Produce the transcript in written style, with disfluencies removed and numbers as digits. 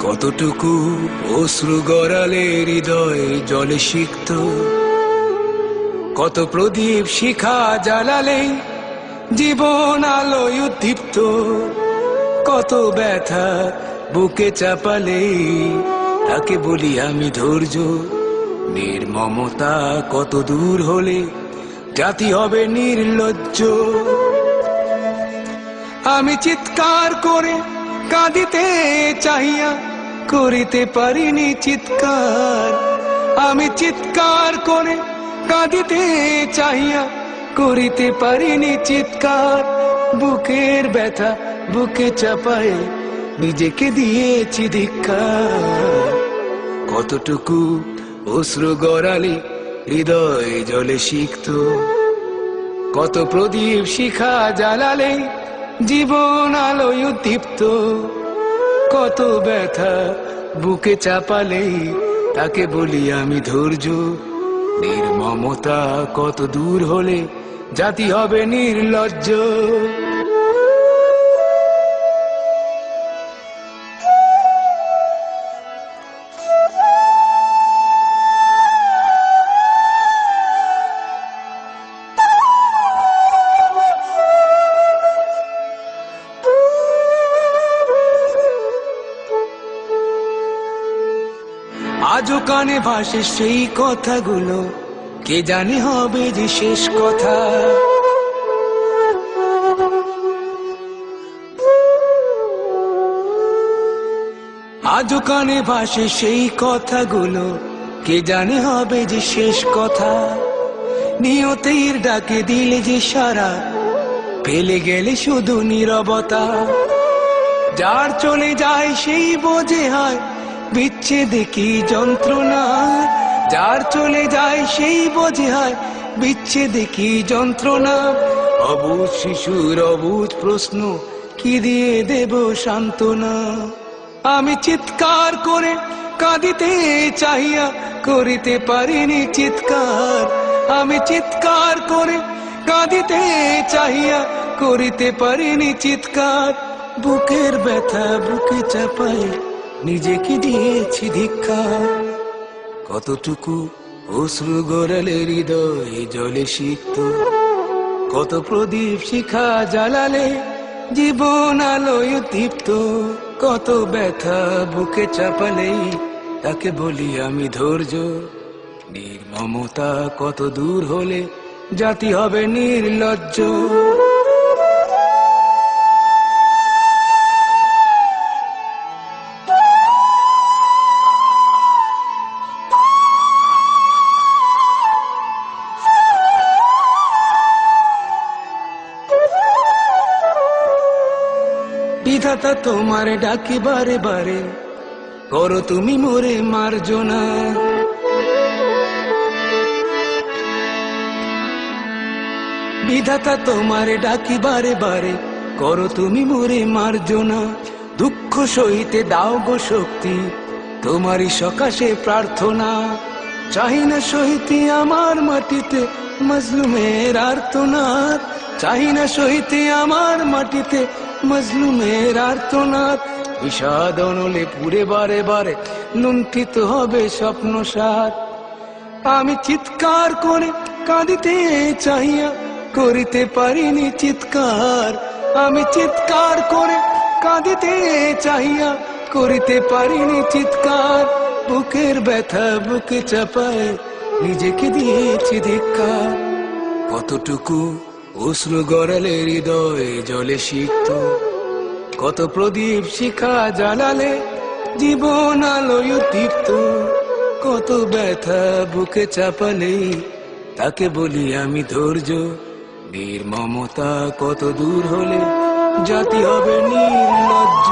কতটুকু অশ্রু গড়ালে হৃদয় জলে সিক্ত, কত প্রদীপ শিখা জ্বালালে জীবন আলোয় উদ্দীপ্ত, কত ব্যথা বুকে চাপালে তাকে বলি আমি ধৈর্য। নির্মমতা কত দূর হলে জাতি হবে নির্লজ্জ। আমি চিৎকার করে কাঁদিতে চাহিয়া করিতে পারিনি চিৎকার। আমি চিৎকার করে কাঁদিতে চাহিয়া করিতে পারিনি চিৎকার। বুকের ব্যথা বুকে চাপায় নিজেকে দিয়েছি ধিক্কার। কতটুকু অশ্রু গড়ালে হৃদয় জলে সিক্ত, কত প্রদীপ শিখা জ্বালালে জীবন আলোয় উদ্দীপ্ত, কত ব্যথা বুকে চাপালে তাকে বলি আমি ধৈর্য। নির্মমতা কত দূর হলে জাতি হবে নির্লজ্জ। আজও কানে ভাসে সেই কথাগুলো, কে জানে হবে যে শেষ কথা। আজও কানে ভাসে সেই কথাগুলো, কে জানে হবে যে শেষ কথা। নিয়তির ডাকে দিলে যে সারা, ফেলে গেলে শুধু নীরবতা। যার চলে যায় সেই বোঝে হয় বিচ্ছেদে কি যন্ত্রণা। যার চলে যায় সেই বোঝে হয় বিচ্ছেদে কি যন্ত্রণা। অবুঝ শিশুর অবুঝ প্রশ্ন, কি দিয়ে দেব সান্ত্বনা। আমি চিৎকার করে কাঁদিতে চাহিয়া করিতে পারিনি চিৎকার। আমি চিৎকার করে কাঁদিতে চাহিয়া করিতে পারিনি চিৎকার। বুকের ব্যথা বুকে চাপায় নিজেকে দিয়েছি ধিক্কার। কতটুকু অশ্রু গড়ালে হৃদয় জলে সিক্ত, কত প্রদীপ শিখা জ্বালালে জীবন আলোয় উদ্দীপ্ত, কত ব্যথা বুকে চাপালে তাকে বলি আমি ধৈর্য। নির্মমতা কত দূর হলে জাতি হবে নির্লজ্জ। বিধাতা তোমার ডাকি বারে বারে, করো তুমি মোরে মার্জনা। বিধাতা তোমার ডাকি বারে বারে, করো তুমি মোরে মার্জনা। দুঃখ সইতে দাও গো শক্তি, তোমারই সকাশে প্রার্থনা। চাহি না সইতে আমার মাটিতে মজলুমের আর্তনাদ। চাহি না সইতে আমার মাটিতে মজলুমের আর্তনাদ। বিষাদ অনলে পুরে বারে বারে লুণ্ঠিত হবে স্বপ্ন সার। আমি চিৎকার করে কাঁদিতে চাহিয়া করিতে পারিনি চিৎকার। আমি চিৎকার করে কাঁদিতে চাহিয়া করিতে পারিনি চিৎকার। বুকের ব্যথা বুকে চাপায় নিজেকে দিয়েছি ধিক্কার। কতটুকু অশ্রু গড়ালে হৃদয় জলে সিক্ত, কত প্রদীপ শিখা জ্বালালে জীবন আলোয় উদ্দীপ্ত, কত ব্যথা বুকে চাপালে তাকে বলি আমি ধৈর্য। নির্মমতা কত দূর হলে জাতি হবে নির্লজ্জ।